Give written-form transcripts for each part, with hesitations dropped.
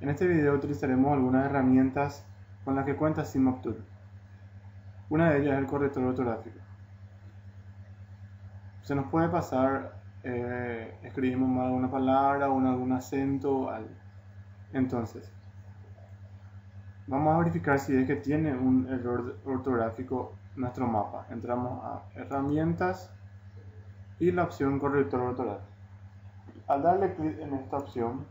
En este video utilizaremos algunas herramientas con las que cuenta SimAppTool. Una de ellas es el corrector ortográfico. Se nos puede pasar, escribimos mal alguna palabra o algún acento o algo. Entonces, vamos a verificar si es que tiene un error ortográfico nuestro mapa. Entramos a herramientas y la opción corrector ortográfico. Al darle clic en esta opción,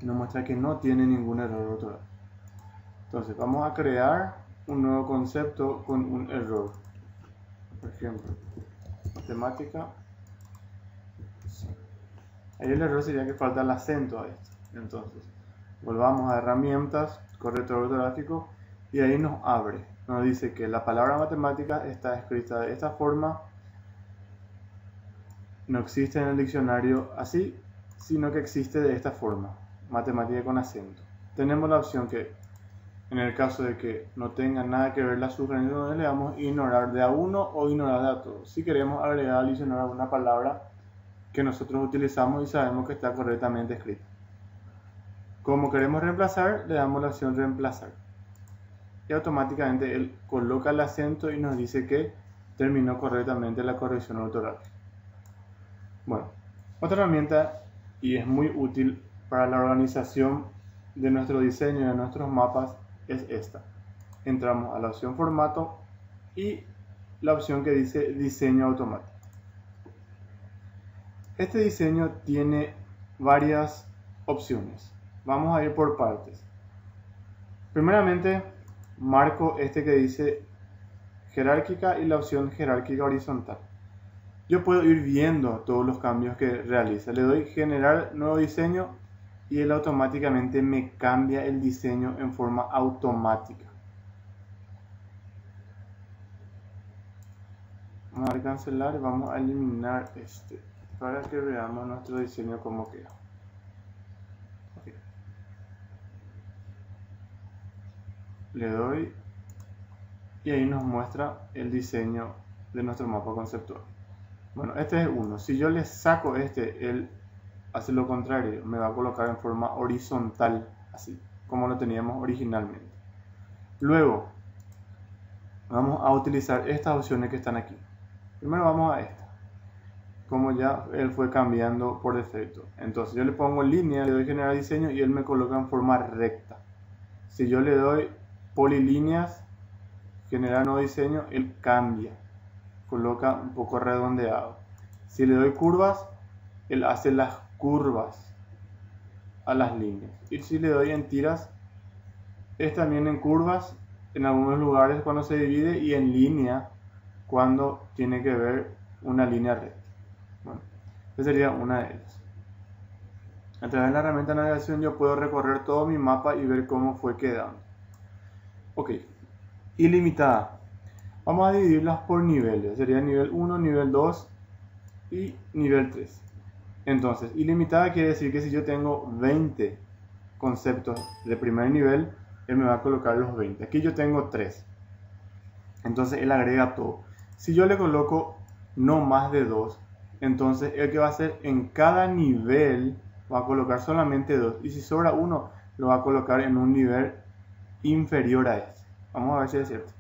nos muestra que no tiene ningún error ortográfico. Entonces vamos a crear un nuevo concepto con un error. Por ejemplo, matemática. Ahí el error sería que falta el acento a esto. Entonces, volvamos a herramientas, corrector ortográfico, y ahí nos abre. Nos dice que la palabra matemática está escrita de esta forma. No existe en el diccionario así, sino que existe de esta forma. Matemática con acento. Tenemos la opción que, en el caso de que no tenga nada que ver la sugerencia, le damos ignorar de a uno o ignorar de a todos. Si queremos agregar al diccionario alguna palabra que nosotros utilizamos y sabemos que está correctamente escrita. Como queremos reemplazar, le damos la opción reemplazar. Y automáticamente él coloca el acento y nos dice que terminó correctamente la corrección ortográfica. Bueno, otra herramienta, y es muy útil para la organización de nuestro diseño y de nuestros mapas, es esta. Entramos a la opción formato y la opción que dice diseño automático. Este diseño tiene varias opciones. Vamos a ir por partes. Primeramente, marco este que dice jerárquica y la opción jerárquica horizontal. Yo puedo ir viendo todos los cambios que realiza. Le doy generar nuevo diseño y él automáticamente me cambia el diseño en forma automática. Vamos a dar cancelar y vamos a eliminar este para que veamos nuestro diseño como queda. Okay. Le doy y ahí nos muestra el diseño de nuestro mapa conceptual. Bueno, este es uno. Si yo le saco este, él hace lo contrario, me va a colocar en forma horizontal, así como lo teníamos originalmente. Luego, vamos a utilizar estas opciones que están aquí. Primero vamos a esta, como ya él fue cambiando por defecto. Entonces yo le pongo línea, le doy generar diseño y él me coloca en forma recta. Si yo le doy polilíneas, generar nuevo diseño, él cambia, coloca un poco redondeado. Si le doy curvas, él hace las curvas a las líneas. Y si le doy en tiras, es también en curvas en algunos lugares cuando se divide y en línea cuando tiene que ver una línea recta. Bueno, esa sería una de ellas. A través de la herramienta de navegación yo puedo recorrer todo mi mapa y ver cómo fue quedando. Ok, ilimitada. Vamos a dividirlas por niveles. Sería nivel 1, nivel 2 y nivel 3. Entonces, ilimitada quiere decir que si yo tengo 20 conceptos de primer nivel, él me va a colocar los 20. Aquí yo tengo 3. Entonces, él agrega todo. Si yo le coloco no más de 2, entonces, él que va a hacer en cada nivel va a colocar solamente 2. Y si sobra uno, lo va a colocar en un nivel inferior a este. Vamos a ver si es cierto.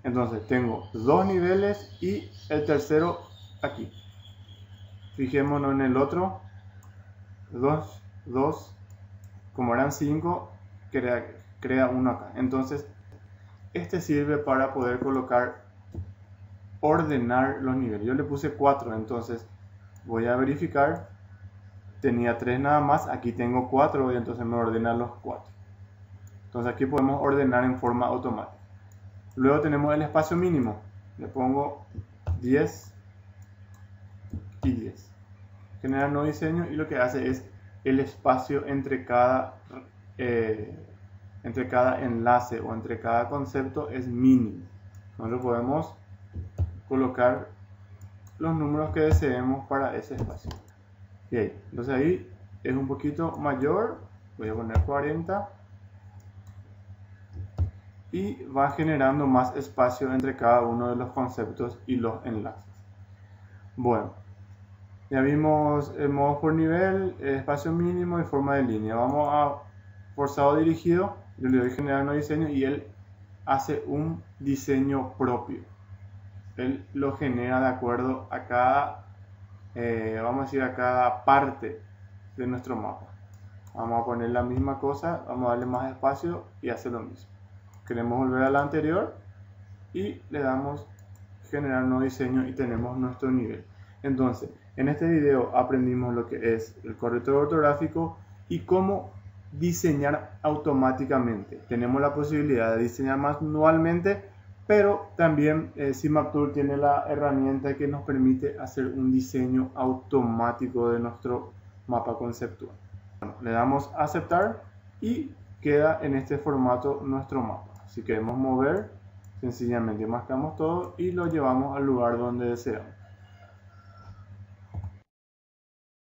Entonces, tengo 2 niveles y el tercero aquí. Fijémonos en el otro, 2, como eran 5, crea 1 acá. Entonces, este sirve para poder ordenar los niveles. Yo le puse 4, entonces voy a verificar, tenía 3 nada más, aquí tengo 4 y entonces me ordena los 4. Entonces aquí podemos ordenar en forma automática. Luego tenemos el espacio mínimo, le pongo 10 y 10. Generar nuevo diseño y lo que hace es el espacio entre cada enlace o entre cada concepto es mínimo. Nosotros podemos colocar los números que deseemos para ese espacio. Bien, entonces ahí es un poquito mayor, voy a poner 40 y va generando más espacio entre cada uno de los conceptos y los enlaces. Bueno, Ya vimos modos por nivel, espacio mínimo y forma de línea. Vamos a forzado dirigido, yo le doy generar nuevo diseño y él hace un diseño propio. Él lo genera de acuerdo a cada, vamos a decir, a cada parte de nuestro mapa. Vamos a poner la misma cosa, vamos a darle más espacio y hace lo mismo. Queremos volver a la anterior y le damos generar nuevo diseño y tenemos nuestro nivel. Entonces, en este video aprendimos lo que es el corrector ortográfico y cómo diseñar automáticamente. Tenemos la posibilidad de diseñar manualmente, pero también CMapTool tiene la herramienta que nos permite hacer un diseño automático de nuestro mapa conceptual. Bueno, le damos a aceptar y queda en este formato nuestro mapa. Si queremos mover, sencillamente marcamos todo y lo llevamos al lugar donde deseamos.